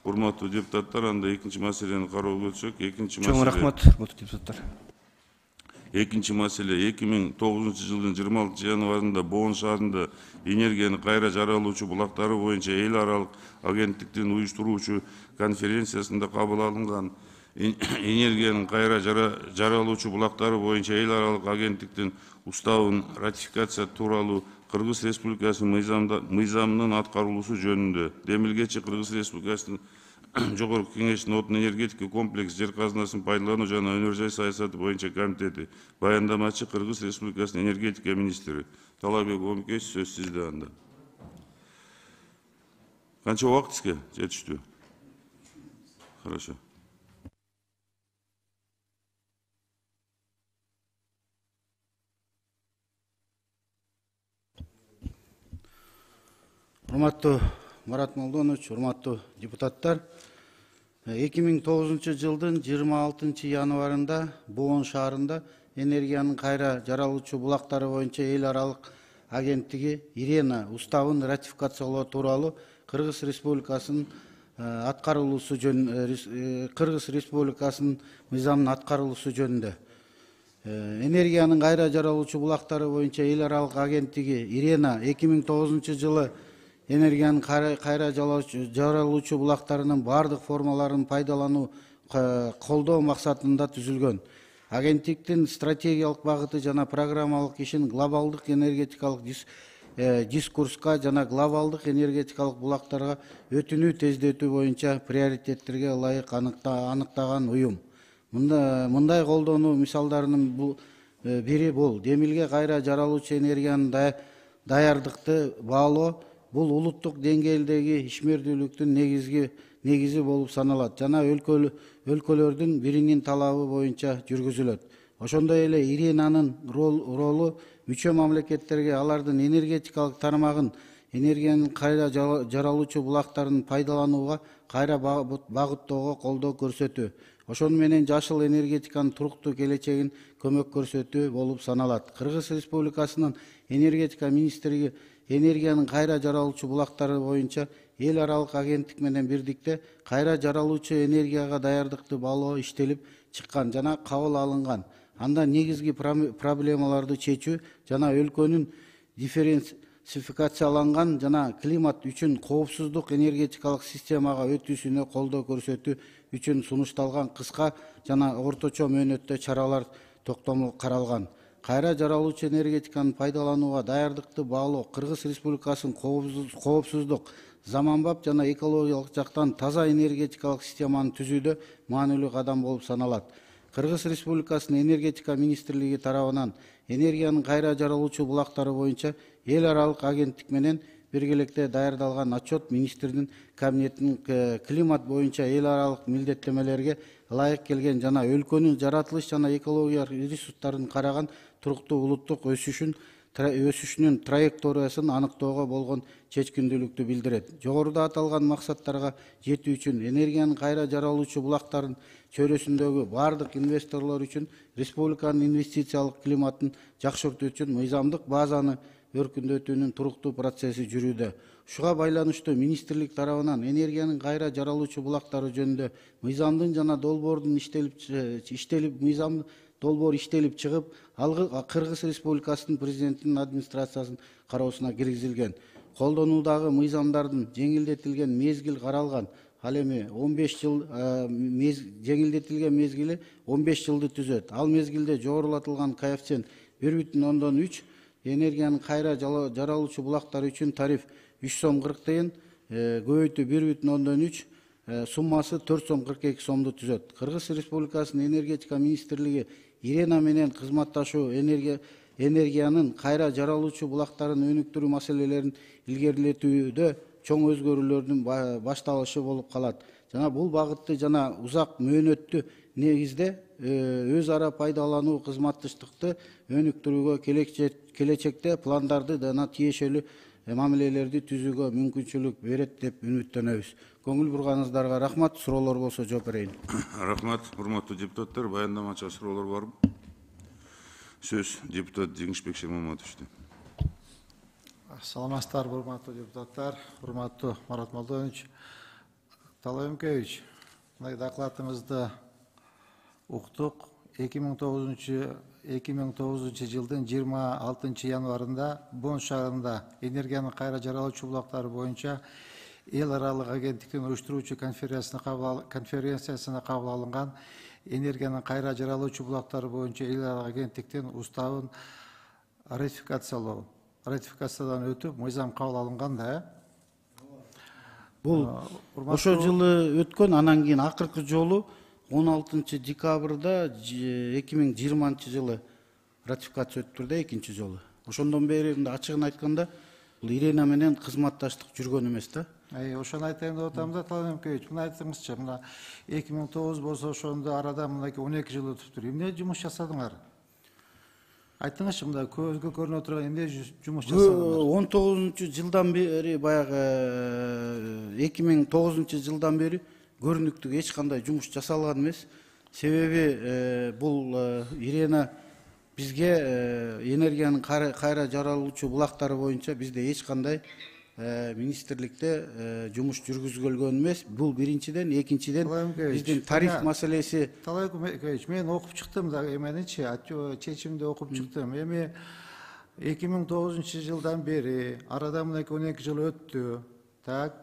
Урматтуу депутаттар, анда экинчи маселени кароого өтсөк, Чоң рахмат, депутаттар. Экинчи маселе 2009 жылдын 26 январында Боон шаарында энергияны кайра жаралуучу булактары боюнча эл аралык агенттиктин уюштуруучу конференциясында кабыл алынган энергиянын кайра жаралуучу булактары боюнча эл аралык агенттиктин уставын ратификация тууралуу Кыргыз Республикасынын мыйзамынын аткарылуусу жөнүндө демилгечи Кыргыз Республикасынын Жогорку Кеңештин отун энергетика комплекс жер казынасын пайдалануу жана өнөр жай саясаты боюнча комитети. Баяндамачы Кыргыз Республикасынын энергетика министри Талабек Омикеевич, сөз сизде анда. Канча убакыт сизге жетиштүү? Хорошо. Урматтуу Марат Молдонович, урматтуу депутаттар, 2009 жылдын 26 январында Боон шаарында энергиянын кайра жаралуучу булактары боюнча эл аралык агенттиги Ирена уставын ратификациялоо тууралуу Кыргыз Республикасынын Кыргыз Республикасынын мыйзамынын аткарылуусу жөнүндө энергиянын кайра жаралуучу булактары боюнча эл аралык агенттиги Ирена 2009 жылы энергиянын кайра жаралуучу булактарынын бардык формаларын пайдалануу колдоо максатында түзүлгөн. Агенттиктин стратегиялык багыты жана программалык ишин глобалдык энергетикалык дискурска жана глобалдык энергетикалык булактарга өтүнүү тездетүү боюнча приоритеттерге ылайык аныктаган уюм. Мындай колдонуу мисалдарынын бири бул демилге кайра жаралуучу энергиянын даярдыкты баалоо. Бул улуттук деңгээлдеги ишмердүүлүктүн негизи болуп саналат жана өлкөлөрдүн биринин талабы боюнча жүргүзүлөт. Ошондой эле Иренанын ролу мүчө мамлекеттерге алардын энергетикалык тармагын энергиянын кайра жаралуучу булактарын пайдаланууга кайра багыттоого колдоо көрсөтүү. Ошону менен жашыл энергетиканын туруктуу келечегин көмөк көрсөтүү болуп саналат. Кыргыз Республикасынын энергетика министрлиги энергиянын кайра жаралуучу булактары боюнча эл аралык агенттик менен бирдикте кайра жаралуучу энергияга даярдыкты баалоо иштелип чыккан жана кабыл алынган. Анда негизги проблемаларды чечүү жана өлкөнүн дифференцификацияланган жана климат үчүн коопсуздук энергетикалык системага өтүүсүнө колдоо көрсөтүү үчүн сунушталган кыска жана орточо мөөнөттө чаралар токтому каралган. Кайра жаралуучу энергетиканын пайдаланууга даярдыкты баалоо Кыргыз Республикасынын коопсуздук, заманбап жана экологиялык жактан таза энергетикалык системаны түзүүдө маанилүү кадам болуп саналат. Кыргыз Республикасынын энергетика министрлиги тарабынан энергиянын кайра жаралуучу булактары боюнча эл аралык агенттик менен биргеликте даярдалган отчет министрдин кабинетинин климат боюнча эл аралык милдеттемелерге ылайык келген жана өлкөнүн жаратылыш жана экологиялык ресурстарын караган туруктуу улуттук өсүшүнүн траекториясын аныктоого болгон чечкиндүүлүктү билдирет. Жогоруда аталган максаттарга жетүү үчүн энергиянын кайра жаралуучу булактарын чөйрөсүндөгү бардык инвесторлор үчүн республиканын инвестициялык климатын жакшыртуу үчүн мыйзамдык базаны өркүндөтүүнүн туруктуу процесси жүрүүдө. Ушуга байланыштуу министрлик тарабынан энергиянын кайра жаралуучу булактары жөнүндө мыйзамдын жана долбоордун долбоор иштелип чыгып, Кыргыз Республикасынын президентинин администрациясынын кароосуна киргизилген. Колдонуудагы мыйзамдардын жеңилдетилген мезгил каралган. Ал эми 15 жыл жеңилдетилген мезгили 15 жылды түзөт. Ал мезгилде жогорулатылган коэффициент 1,3, энергиянын кайра жаралуучу булактары үчүн тариф 3 сом 40 тыйын, көбөйтүү 1,3, суммасы 4 сом 42 сомду түзөт. Кыргыз Республикасынын энергетика министрлиги Ирена менен кызматташуу энергиянын кайра жаралуучу булактарын өнүктүрүү маселелерин илгерилетүүдө чоң өзгөрүүлөрдүн башталышы болуп калат. Жана бул багытты жана узак мөөнөттүү негизде өз ара пайдалануу кызматташтыкты өнүктүрүүгө келечекте пландарды жана тиешелүү мамилелерди түзүүгө мүмкүнчүлүк берет деп үмүттөнөбүз. Көңүл бурганыңыздарга рахмат. Суроолор болсо жооп берейин. Рахмат, урматтуу депутаттар. Баяндамачы суроолор барбы? Сөз депутат Жеңишбек Шермаматовичте. Саламатсыздарбы, урматтуу депутаттар, урматтуу Марат Молдонович. Талаймкевич, мына докладыңызды уктук. 2009 жылдын 26 январында Бон шаарында энергияны кайра жаралуучу булактары боюнча эл аралык агенттиктин уюштуруучу конференциясына кабыл алынган энергияны кайра жаралуучу булактары боюнча эл аралык агенттиктин уставын ратификациядан өтүп, мыйзам кабыл алынган да. Бул ошол жылы өткөн, анан кийин акыркы жолу 16 декабрда 2020 жылы ратификация өттүр да, экинчи жолу. Ошондон бери ачыгын айтканда бул Ирина менен кызматташтык жүргөн эмес да. Ошону айтайын деп атам да, Талаймкевич, мына айтыңызчы, мына 2009 болсо ошондо арада мынакей 12 жыл өтүптүр. Эмне жумуш жасадыңар? Айтыңызчы, мында көзгө көрүнө турган эмне жумуш жасадыңар? 19 жылдан бери, баягы 2009 жылдан бери көрүнүктүү эч кандай жумуш жасалган эмес. Себеби бул Ирена бизге энергиянын кайра жаралуучу булактары боюнча бизде эч кандай министрликте жумуш жүргүзүлгөн эмес. Бул биринчиден, экинчиден биздин тариф маселеси. Талаймкевич, мен окуп чыктым да эменичи, чечимди окуп чыктым. Эми 2009 жылдан бери арада мынакей 12 жыл өттү. Так,